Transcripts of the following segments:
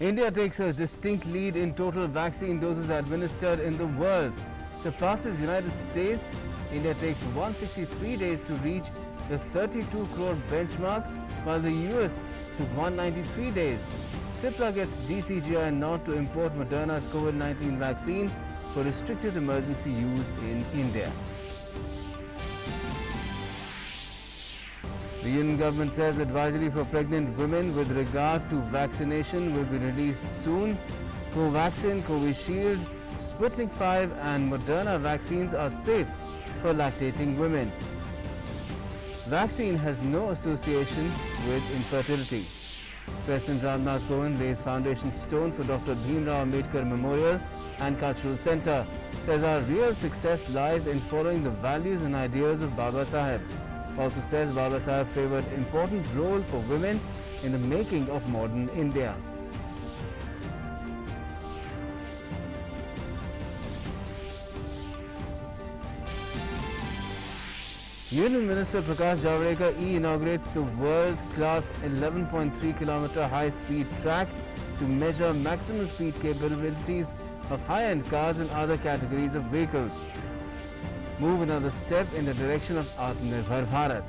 India takes a distinct lead in total vaccine doses administered in the world. Surpasses United States. India takes 163 days to reach the 32 crore benchmark, while the US took 193 days. Cipla gets DCGI nod to import Moderna's COVID-19 vaccine for restricted emergency use in India. The Union government says advisory for pregnant women with regard to vaccination will be released soon. Covaxin, Covishield, Sputnik 5 and Moderna vaccines are safe for lactating women. Vaccine has no association with infertility. President Ram Nath Kovind lays foundation stone for Dr. Bhimrao Ambedkar Memorial and Cultural Centre. Says our real success lies in following the values and ideals of Baba Saheb. Also says Baba Saheb favoured important role for women in the making of modern India. Union Minister Prakash Javadekar inaugurates the world-class 11.3 kilometer high-speed track to measure maximum speed capabilities of high-end cars and other categories of vehicles. Move another step in the direction of Atmanirbhar Bharat.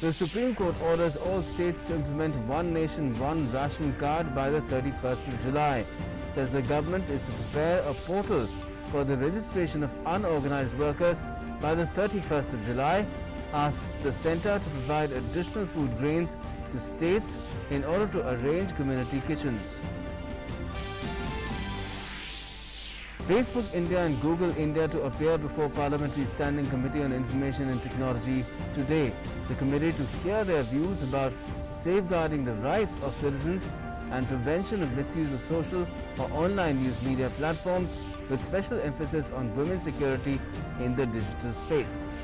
The Supreme Court orders all states to implement One Nation, One Ration card by the 31st of July. Says the government is to prepare a portal for the registration of unorganized workers by the 31st of July. Asks the centre to provide additional food grains to states in order to arrange community kitchens. Facebook India and Google India to appear before Parliamentary Standing Committee on Information and Technology today. The committee to hear their views about safeguarding the rights of citizens and prevention of misuse of social or online news media platforms, with special emphasis on women's security in the digital space.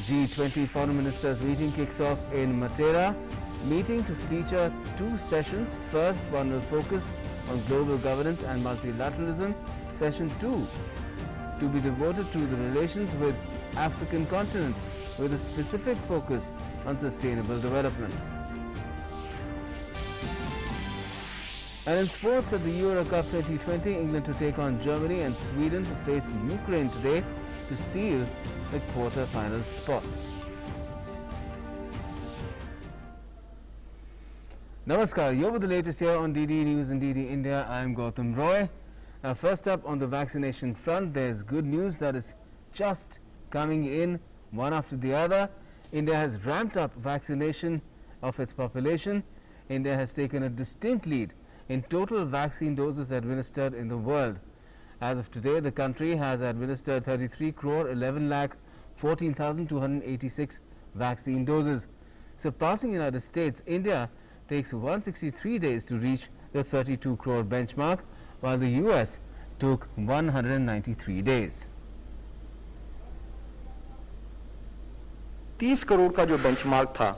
G20 Foreign Ministers meeting kicks off in Matera. Meeting to feature two sessions. First one will focus on global governance and multilateralism. Session 2 to be devoted to the relations with African continent, with a specific focus on sustainable development. And in sports, at the Euro Cup 2020, England to take on Germany and Sweden to face Ukraine today to seal the quarter-final spots. Namaskar, you're with the latest here on DD News and DD India. I'm Gautam Roy. Now, first up on the vaccination front, there's good news that is just coming in one after the other. India has ramped up vaccination of its population. India has taken a distinct lead in total vaccine doses administered in the world. As of today, the country has administered 33 crore 11 lakh 14,286 vaccine doses. Surpassing United States, India takes 163 days to reach the 32 crore benchmark, while the US took 193 days. 30 crore का जो benchmark था,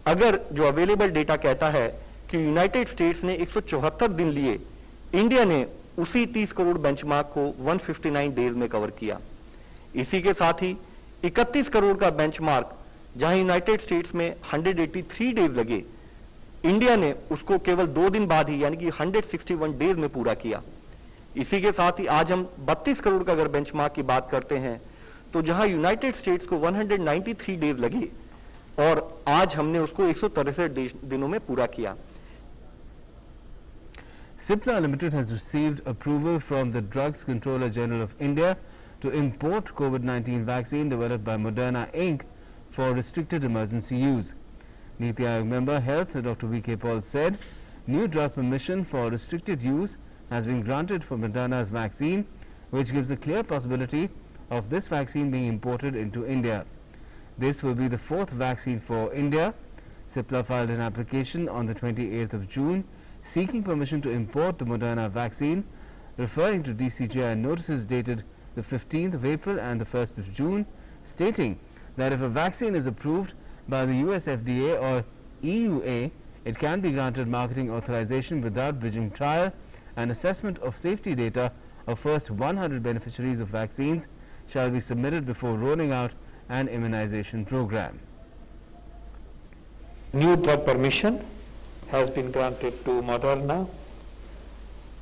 अगर जो available data कहता है कि United states ने 174 दिन लिए, इंडिया ने उसी 30 करोड़ बेंचमार्क को 159 डेज में कवर किया। इसी के साथ ही 31 करोड़ का बेंचमार्क जहां यूनाइटेड स्टेट्स में 183 डेज लगे, इंडिया ने उसको केवल 2 दिन बाद ही यानी कि 161 डेज में पूरा किया। इसी के साथ ही आज हम 32 करोड़ का अगर बेंचमार्क की बात करते हैं, तो जहां यूनाइटेड स्टेट्स को 193 डेज लगे और आज हमने उसको 163 दिनों में पूरा किया। Cipla Limited has received approval from the Drugs Controller General of India to import COVID-19 vaccine developed by Moderna Inc. for restricted emergency use. Niti Aayog member Health Dr. V.K. Paul said new drug permission for restricted use has been granted for Moderna's vaccine, which gives a clear possibility of this vaccine being imported into India. This will be the 4th vaccine for India. Cipla filed an application on the 28th of June seeking permission to import the Moderna vaccine, referring to DCGI notices dated the 15th of April and the 1st of June, stating that if a vaccine is approved by the US FDA or EUA, it can be granted marketing authorization without bridging trial and assessment of safety data of first 100 beneficiaries of vaccines shall be submitted before rolling out an immunization program. New drug permission has been granted to Moderna.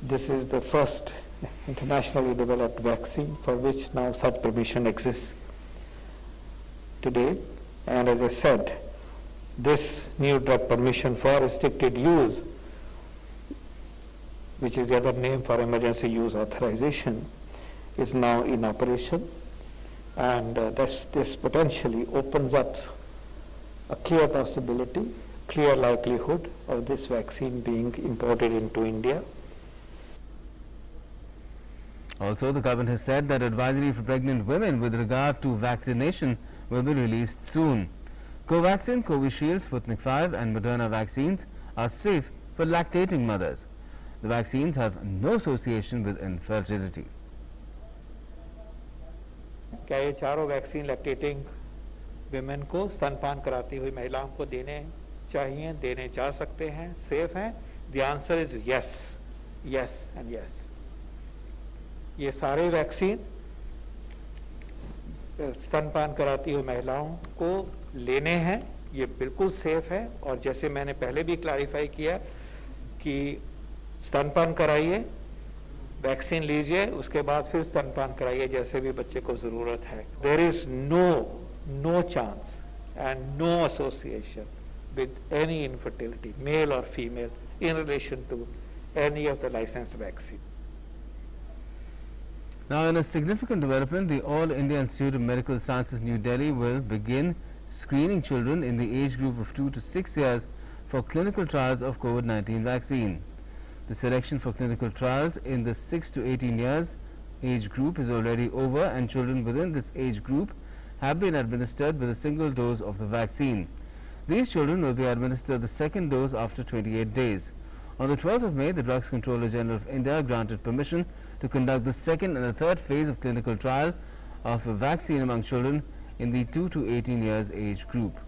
This is the first internationally developed vaccine for which now such permission exists today. And as I said, this new drug permission for restricted use, which is the other name for emergency use authorization, is now in operation. And this potentially opens up a clear possibility, clear likelihood of this vaccine being imported into India. Also, the government has said that advisory for pregnant women with regard to vaccination will be released soon. Covaxin, Covishield, Sputnik 5 and Moderna vaccines are safe for lactating mothers. The vaccines have no association with infertility. क्या ये चारों vaccine lactating women को स्तनपान कराती हुई महिलाओं को देने चाहिए, देने जा सकते हैं, सेफ हैं? The answer is yes, yes and yes. ये सारे वैक्सीन स्तनपान कराती हुई महिलाओं को लेने हैं, ये बिल्कुल सेफ है. और जैसे मैंने पहले भी क्लैरिफाई किया कि स्तनपान कराइए, वैक्सीन लीजिए, उसके बाद फिर स्तनपान कराइए जैसे भी बच्चे को जरूरत है. There is no chance and no association with any infertility, male और female, in relation to any of the licensed vaccine. Now, in a significant development, the All India Institute of Medical Sciences, New Delhi will begin screening children in the age group of 2 to 6 years for clinical trials of COVID-19 vaccine. The selection for clinical trials in the 6 to 18 years age group is already over, and children within this age group have been administered with a single dose of the vaccine. These children will be administered the second dose after 28 days. On the 12th of May, the Drugs Controller General of India granted permission to conduct the second and the third phase of clinical trial of a vaccine among children in the 2 to 18 years age group.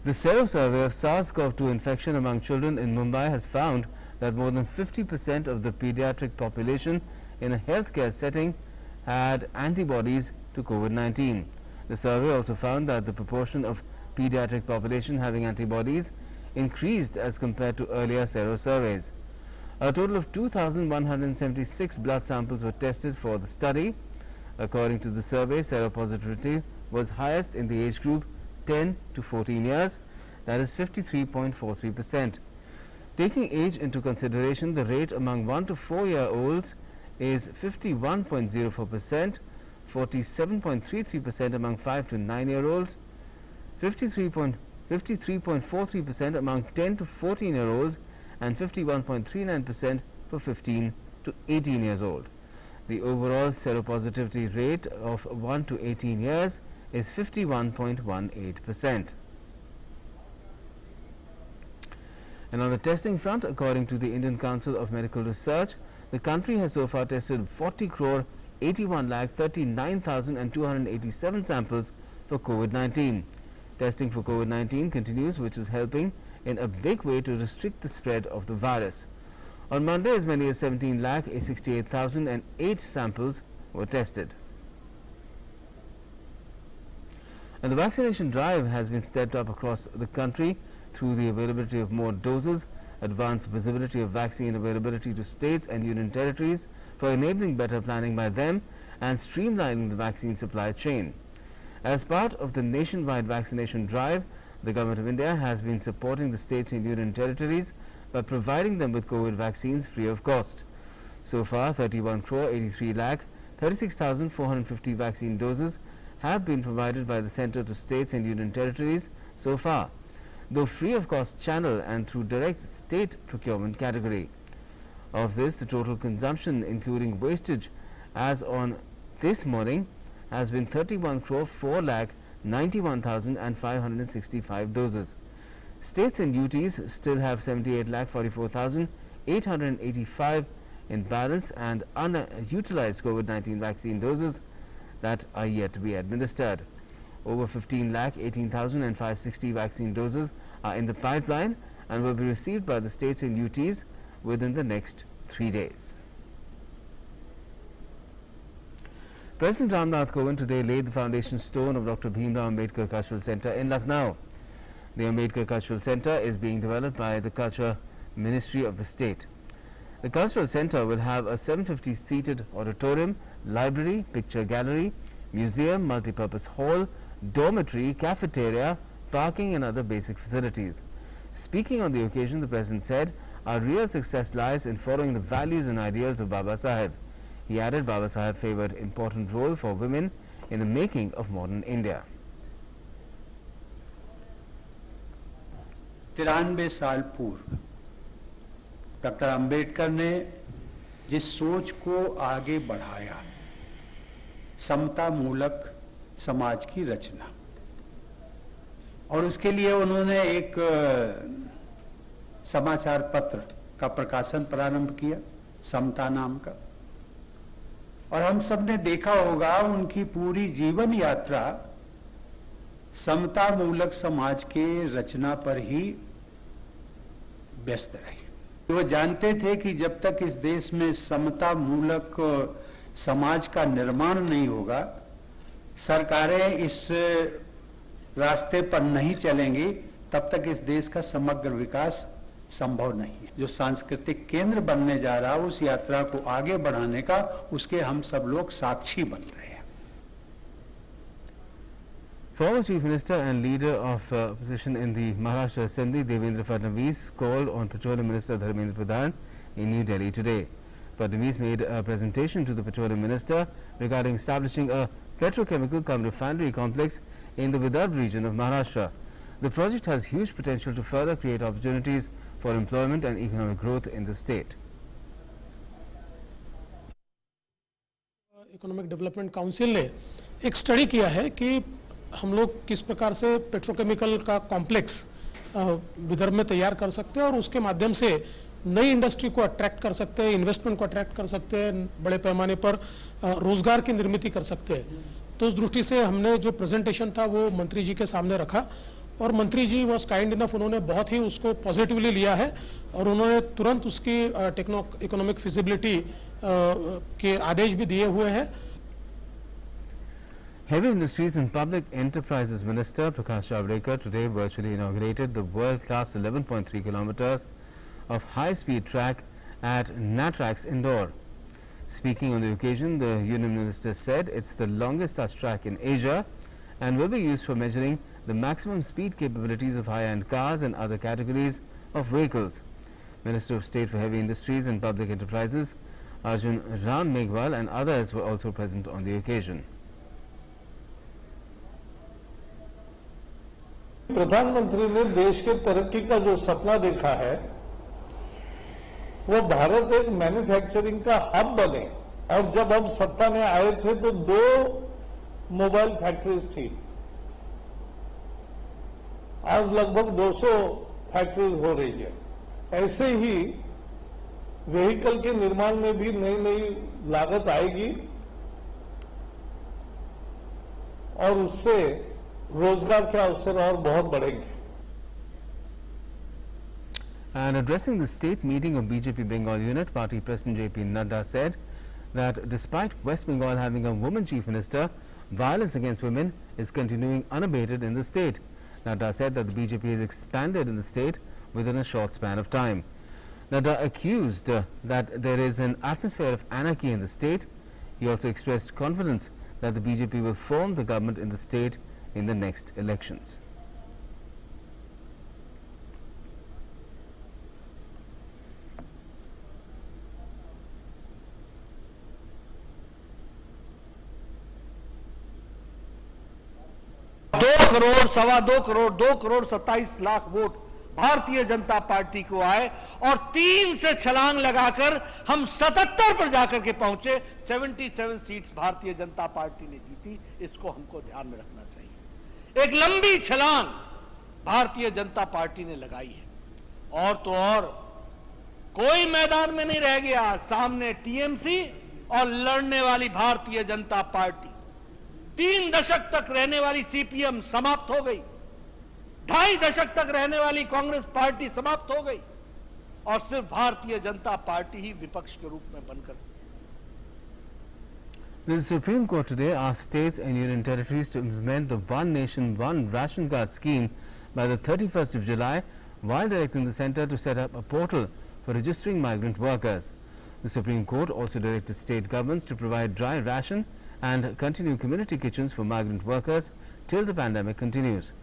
The Sero survey of SARS-CoV-2 infection among children in Mumbai has found that more than 50% of the pediatric population in a healthcare setting had antibodies to COVID-19. The survey also found that the proportion of pediatric population having antibodies increased as compared to earlier Sero surveys. A total of 2,176 blood samples were tested for the study. According to the survey, seropositivity was highest in the age group 10 to 14 years, that is 53.43%. Taking age into consideration, the rate among 1 to 4-year-olds is 51.04%, 47.33% among 5 to 9-year-olds, 53.43% among 10 to 14-year-olds, and 51.39% for 15 to 18 years old. The overall seropositivity rate of 1 to 18 years is 51.18%. And on the testing front, according to the Indian Council of Medical Research, the country has so far tested 40,81,39,287 samples for COVID-19. Testing for COVID-19 continues, which is helping in a big way to restrict the spread of the virus. On Monday, as many as 17,68,008 samples were tested. And the vaccination drive has been stepped up across the country through the availability of more doses, advanced visibility of vaccine availability to states and union territories for enabling better planning by them, and streamlining the vaccine supply chain. As part of the nationwide vaccination drive, the Government of India has been supporting the states and union territories by providing them with COVID vaccines free of cost. So far, 31,83,36,450 vaccine doses have been provided by the Centre to states and union territories so far, though free of cost channel and through direct state procurement category. Of this, the total consumption including wastage as on this morning has been 31,04,91,565 doses. States and UTs still have 78,44,885 in balance and unutilized COVID-19 vaccine doses that are yet to be administered. Over 15,18,560 vaccine doses are in the pipeline and will be received by the states and UTs within the next 3 days. President Ramnath Kovind today laid the foundation stone of Dr. Bhimrao Ambedkar Cultural Centre in Lucknow. The Ambedkar Cultural Centre is being developed by the Culture Ministry of the state. The Cultural Centre will have a 750-seated auditorium, library, picture gallery, museum, multi-purpose hall, dormitory, cafeteria, parking and other basic facilities. Speaking on the occasion, the President said, "Our real success lies in following the values and ideals of Baba Saheb." He added Baba Saheb favored important role for women in the making of modern India. 93 साल पूर्व doctor Ambedkar ने जिस सोच को आगे बढ़ाया, समता मूलक समाज की रचना, और उसके लिए उन्होंने एक समाचार पत्र का प्रकाशन प्रारंभ किया, समता नाम का। और हम सब ने देखा होगा उनकी पूरी जीवन यात्रा समता मूलक समाज के रचना पर ही व्यस्त रही। वो जानते थे कि जब तक इस देश में समता मूलक समाज का निर्माण नहीं होगा, सरकारें इस रास्ते पर नहीं चलेंगी, तब तक इस देश का समग्र विकास संभव नहीं है। जो सांस्कृतिक केंद्र बनने जा रहा है, उस यात्रा को आगे बढ़ाने का, उसके हम सब लोग साक्षी बन रहे हैं। Former Chief Minister and leader of opposition in the Maharashtra Assembly, Devendra Fadnavis, called on Petroleum Minister Dharmendra Pradhan in New Delhi today. Fadnavis made a presentation to the Petroleum Minister regarding establishing a petrochemical cum refinery complex in the Vidarbha region of Maharashtra. The project has huge potential to further create opportunities for employment and economic growth in the state. Economic development council ने एक study किया है कि हम लोग किस प्रकार से पेट्रोकेमिकल का कॉम्प्लेक्स विदर्भ में तैयार कर सकते हैं और उसके माध्यम से नई इंडस्ट्री को अट्रैक्ट कर सकते हैं, इन्वेस्टमेंट को अट्रैक्ट कर सकते हैं, बड़े पैमाने पर रोजगार की निर्मित कर सकते हैं। तो उस दृष्टि से हमने जो प्रेजेंटेशन था वो मंत्री जी के सामने रखा और मंत्री जी वॉज काइंड इनफ, उन्होंने बहुत ही उसको पॉजिटिवली लिया है और उन्होंने तुरंत उसकी इकोनॉमिक फिजिबिलिटी के आदेश भी दिए हुए हैं। Heavy Industries and Public Enterprises Minister Prakash Javadekar today virtually inaugurated the world-class 11.3 kilometers of high-speed track at Natrax Indore. Speaking on the occasion, the Union Minister said it's the longest such track in Asia and will be used for measuring the maximum speed capabilities of high-end cars and other categories of vehicles. Minister of State for Heavy Industries and Public Enterprises Arjun Ram Meghwal and others were also present on the occasion. प्रधानमंत्री ने देश के तरक्की का जो सपना देखा है वो भारत एक मैन्युफैक्चरिंग का हब बने, और जब हम सत्ता में आए थे तो 2 मोबाइल फैक्ट्रीज थी, आज लगभग 200 फैक्ट्रीज हो रही है। ऐसे ही व्हीकल के निर्माण में भी नई नई लागत आएगी और उससे रोजगार के अवसर और बहुत बढ़ेंगे। And addressing the state meeting of BJP Bengal unit, party president JP Nadda said that despite West Bengal having a woman chief minister, violence against women is continuing unabated in the state. Nadda said that the BJP has expanded in the state within a short span of time. Nadda accused that there is an atmosphere of anarchy in the state. He also expressed confidence that the BJP will form the government in the state in the next elections. सवा 2 crore 2 crore 27 lakh vote Bharatiya Janata party को आए और 3 से छलांग लगाकर हम 77 पर जाकर के पहुंचे। 77 सीट्स भारतीय जनता पार्टी ने जीती, इसको हमको ध्यान में रखना चाहिए। एक लंबी छलांग भारतीय जनता पार्टी ने लगाई है और तो और कोई मैदान में नहीं रह गया। सामने टीएमसी और लड़ने वाली भारतीय जनता पार्टी, 3 दशक तक रहने वाली सीपीएम समाप्त हो गई, 2.5 दशक तक रहने वाली कांग्रेस पार्टी समाप्त हो गई। और सिर्फ भारतीय जनता पार्टी ही विपक्ष के रूप में बनकर। The Supreme Court today asked states and union territories to implement the One Nation, One Ration Card scheme by the 31st of July, while directing the centre to set up a portal for registering migrant workers. The Supreme Court also directed state governments to provide dry ration and continue community kitchens for migrant workers till the pandemic continues.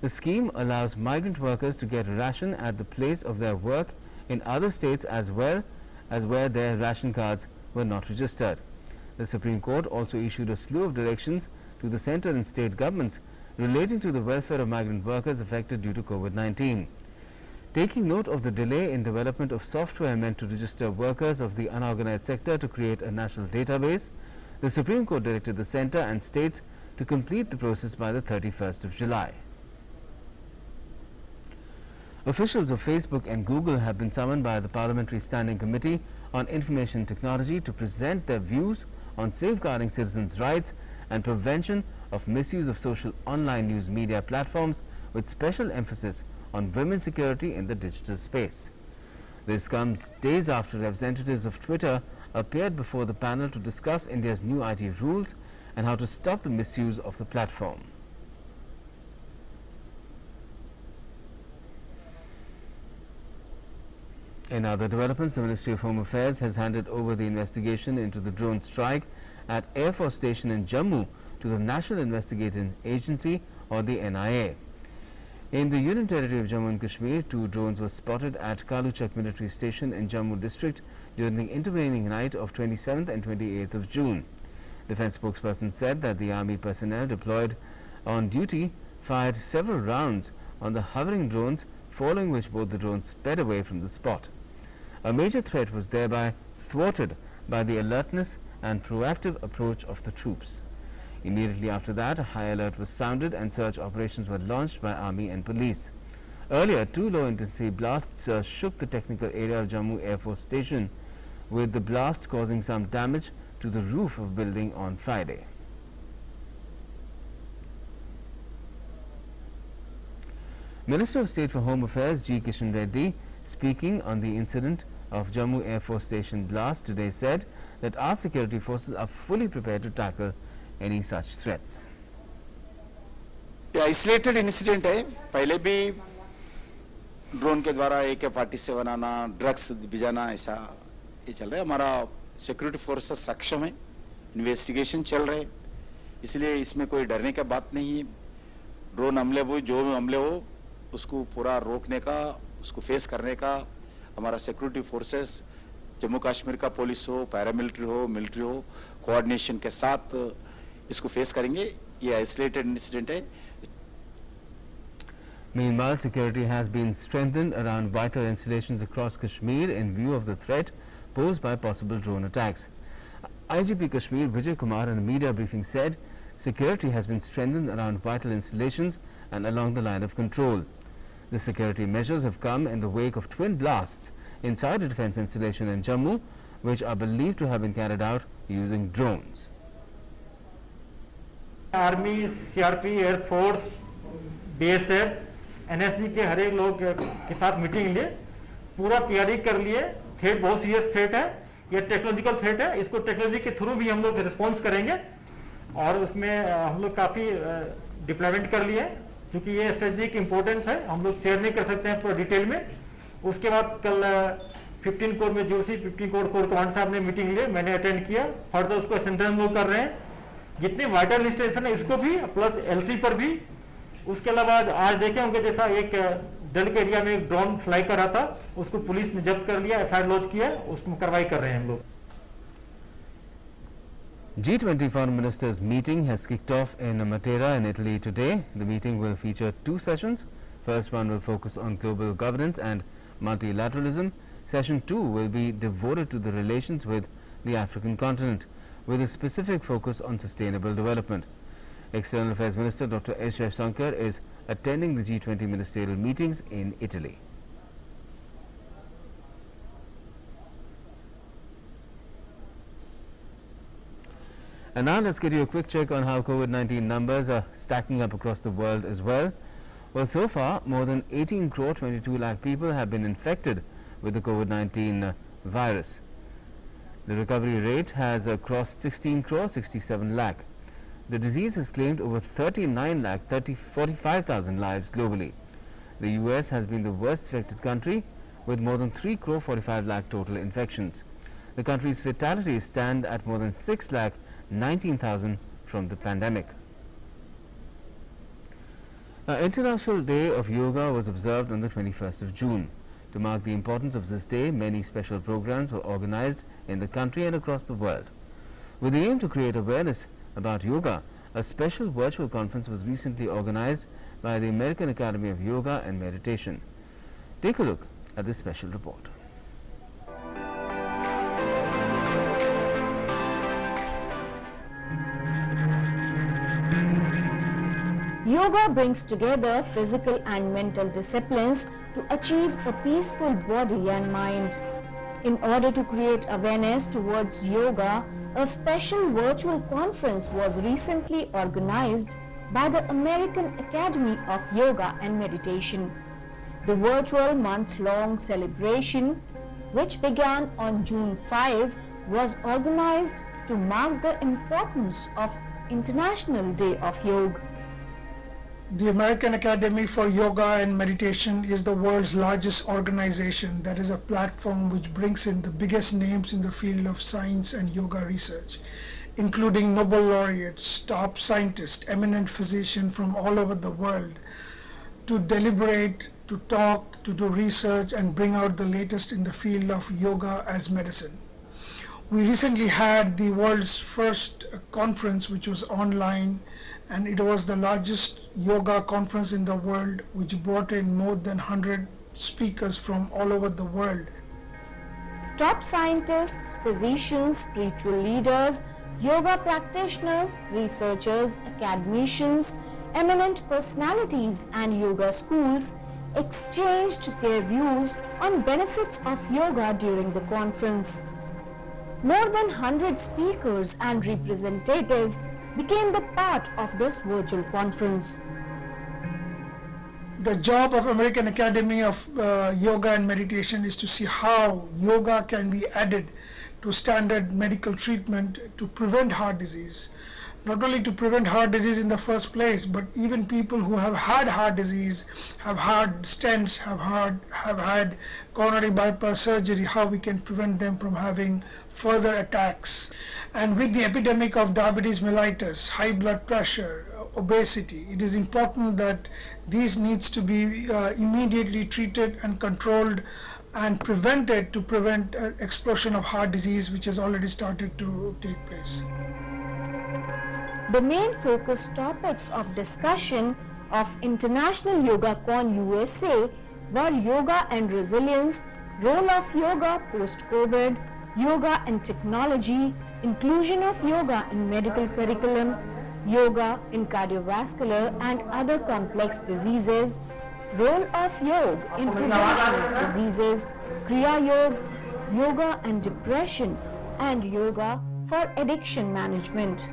The scheme allows migrant workers to get ration at the place of their work in other states as well as where their ration cards were not registered. The Supreme Court also issued a slew of directions to the centre and state governments relating to the welfare of migrant workers affected due to COVID-19. Taking note of the delay in development of software meant to register workers of the unorganized sector to create a national database, the Supreme Court directed the centre and states to complete the process by the 31st of July. Officials of Facebook and Google have been summoned by the Parliamentary Standing Committee on Information Technology to present their views on safeguarding citizens' rights and prevention of misuse of social online news media platforms, with special emphasis on women's security in the digital space. This comes days after representatives of Twitter appeared before the panel to discuss India's new IT rules and how to stop the misuse of the platform. In other developments, the Ministry of Home Affairs has handed over the investigation into the drone strike at Air Force Station in Jammu to the National Investigating Agency, or the NIA. In the Union Territory of Jammu and Kashmir, 2 drones were spotted at Kaluchak Military Station in Jammu district during the intervening night of 27th and 28th of June. Defence spokesperson said that the army personnel deployed on duty fired several rounds on the hovering drones, following which both the drones sped away from the spot. A major threat was thereby thwarted by the alertness and proactive approach of the troops. Immediately after that, a high alert was sounded and search operations were launched by army and police. Earlier, 2 low-intensity blasts shook the technical area of Jammu Air Force Station, with the blast causing some damage to the roof of building on Friday. Minister of State for Home Affairs G. Kishan Reddy, speaking on the incident of Jammu Air Force Station blast today, said that our security forces are fully prepared to tackle any such threats. ये isolated incident है। पहले भी drone के द्वारा AK-47 आना, drugs भिजाना, ऐसा ये चल रहा है। हमारा सिक्योरिटी फोर्सेस सक्षम है, इन्वेस्टिगेशन चल रहे, इसलिए इसमें कोई डरने की बात नहीं है। ड्रोन हमले हो, जो भी हमले हो, उसको पूरा रोकने का, उसको फेस करने का हमारा सिक्योरिटी फोर्सेस, जम्मू कश्मीर का पुलिस हो, पैरामिलिट्री हो, मिलिट्री हो, कोऑर्डिनेशन के साथ इसको फेस करेंगे। ये आइसोलेटेड इंसिडेंट है। Meanwhile, security has been strengthened around vital installations across Kashmir in view of the threat posed by possible drone attacks. IGP Kashmir Vijay Kumar in a media briefing said security has been strengthened around vital installations and along the line of control. The security measures have come in the wake of twin blasts inside a defence installation in Jammu, which are believed to have been carried out using drones. Army, CRP, air force, BSF, NSG के हर एक लोग के साथ meeting लिए, पूरा तैयारी कर लिए। थ्रेट बहुत सीरियस थ्रेट है, ये टेक्नोलॉजिकल थ्रेट है, इसको टेक्नोलॉजी के थ्रू भी हम लोग रिस्पॉन्स करेंगे और उसमें हम लोग काफ़ी डिप्लॉयमेंट कर लिए, क्योंकि ये स्ट्रेटेजिक इंपॉर्टेंस है, हम लोग शेयर नहीं कर सकते हैं पूरा डिटेल में। उसके बाद कल 15 कोर में जोशी 15 कोर कमांड साहब ने मीटिंग ली, मैंने अटेंड किया। फर्दर उसको सेंटर हम लोग कर रहे हैं, जितने वाइटल इंस्टेशन है इसको भी, प्लस एलसी पर भी। उसके अलावा आज देखे होंगे जैसा एक डल के एरिया में एक ड्रोन फ्लाई कर रहा था, उसको पुलिस ने जब्त कर लिया, एफआईआर लॉन्च किया, उसमें कार्रवाई कर रहे हैं हम लोग। G20 foreign ministers meeting has kicked off in Matera in Italy today. The meeting will feature 2 sessions. First one will focus on global governance and multilateralism. Session 2 will be devoted to the relations with the African continent, with a specific focus on sustainable development. External Affairs Minister Dr. S. Jaishankar is attending the G20 ministerial meetings in Italy. And now let's get you a quick check on how COVID-19 numbers are stacking up across the world as well. Well, so far, more than 18 crore 22 lakh people have been infected with the COVID-19 virus. The recovery rate has crossed 16 crore 67 lakh. The disease has claimed over 39 lakh 45,000 lives globally. The US has been the worst affected country with more than 3 crore 45 lakh total infections. The country's fatalities stand at more than 6 lakh 19,000 from the pandemic. International Day of Yoga was observed on the 21st of June. To mark the importance of this day, many special programs were organized in the country and across the world. With the aim to create awareness about yoga, a special virtual conference was recently organized by the American Academy of Yoga and Meditation. Take a look at this special report. Yoga brings together physical and mental disciplines to achieve a peaceful body and mind. In order to create awareness towards yoga, a special virtual conference was recently organized by the American Academy of Yoga and Meditation. The virtual month-long celebration, which began on June 5, was organized to mark the importance of International Day of Yoga. The American Academy for Yoga and Meditation is the world's largest organization that is a platform which brings in the biggest names in the field of science and yoga research, including Nobel laureates, top scientists, eminent physicians from all over the world, to deliberate, to talk, to do research and bring out the latest in the field of yoga as medicine. We recently had the world's first conference, which was online, and it was the largest yoga conference in the world, which brought in more than 100 speakers from all over the world. Top scientists, physicians, spiritual leaders, yoga practitioners, researchers, academicians, eminent personalities and yoga schools exchanged their views on benefits of yoga during the conference. More than 100 speakers and representatives became the part of this virtual conference. The job of American Academy of Yoga and Meditation is to see how yoga can be added to standard medical treatment to prevent heart disease. Not only to prevent heart disease in the first place, but even people who have had heart disease, have had stents, have had coronary bypass surgery, how we can prevent them from having further attacks. And with the epidemic of diabetes mellitus, high blood pressure, obesity, it is important that these needs to be immediately treated and controlled and prevented to prevent explosion of heart disease, which has already started to take place. The main focus topics of discussion of International Yoga Con USA were yoga and resilience, role of yoga post-COVID, yoga and technology, inclusion of yoga in medical curriculum, yoga in cardiovascular and other complex diseases, role of yoga in prevention of diseases, Kriya Yoga, yoga and depression, and yoga for addiction management.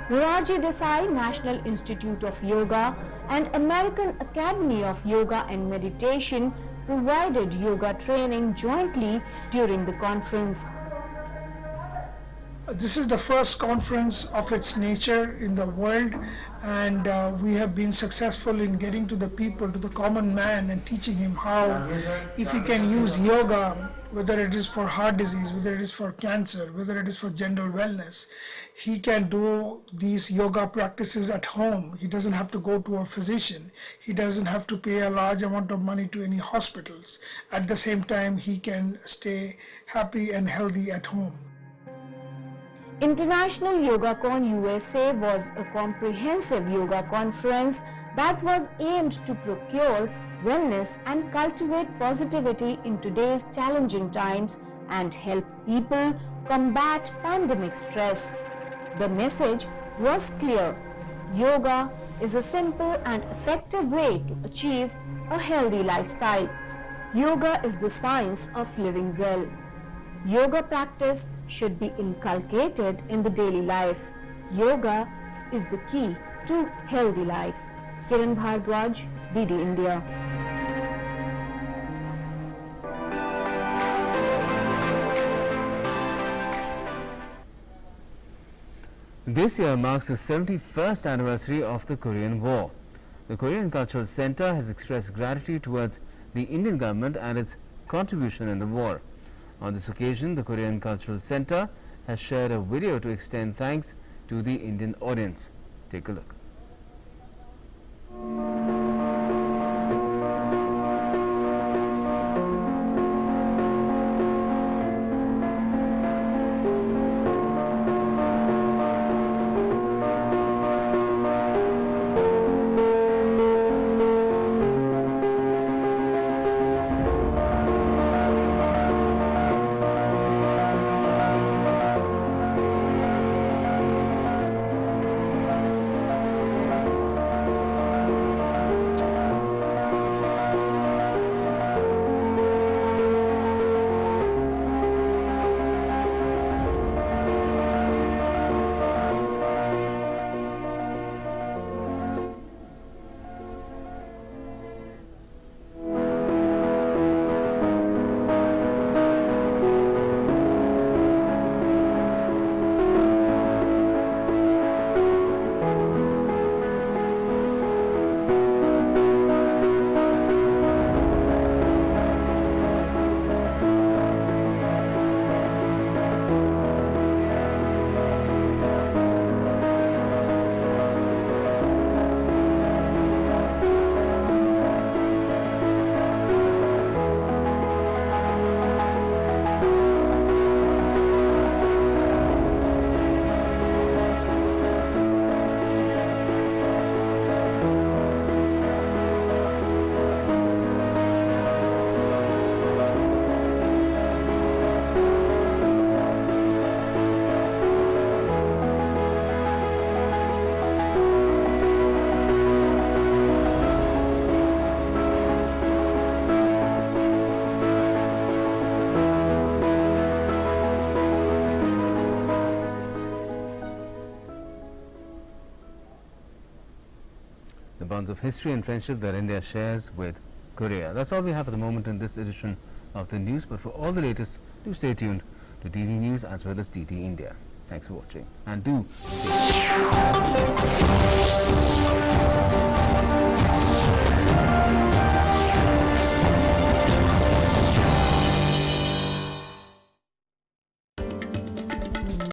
Morarji Desai National Institute of Yoga and American Academy of Yoga and Meditation provided yoga training jointly during the conference. This is the first conference of its nature in the world, and we have been successful in getting to the people, to the common man, and teaching him how, if he can use yoga, whether it is for heart disease, whether it is for cancer, whether it is for general wellness, he can do these yoga practices at home. He doesn't have to go to a physician. He doesn't have to pay a large amount of money to any hospitals. At the same time, he can stay happy and healthy at home. International Yoga Con USA was a comprehensive yoga conference that was aimed to procure wellness and cultivate positivity in today's challenging times and help people combat pandemic stress. The message was clear. Yoga is a simple and effective way to achieve a healthy lifestyle. Yoga is the science of living well. Yoga practice should be inculcated in the daily life. Yoga is the key to healthy life. Kiran Bhardwaj, DD India. This year marks the 71st anniversary of the Korean War. The Korean Cultural Center has expressed gratitude towards the Indian government and its contribution in the war. On this occasion, the Korean Cultural Center has shared a video to extend thanks to the Indian audience. Take a look. The bonds of history and friendship that India shares with Korea. That's all we have at the moment in this edition of the news, but for all the latest, do stay tuned to DD News as well as DD India. Thanks for watching and do stay tuned.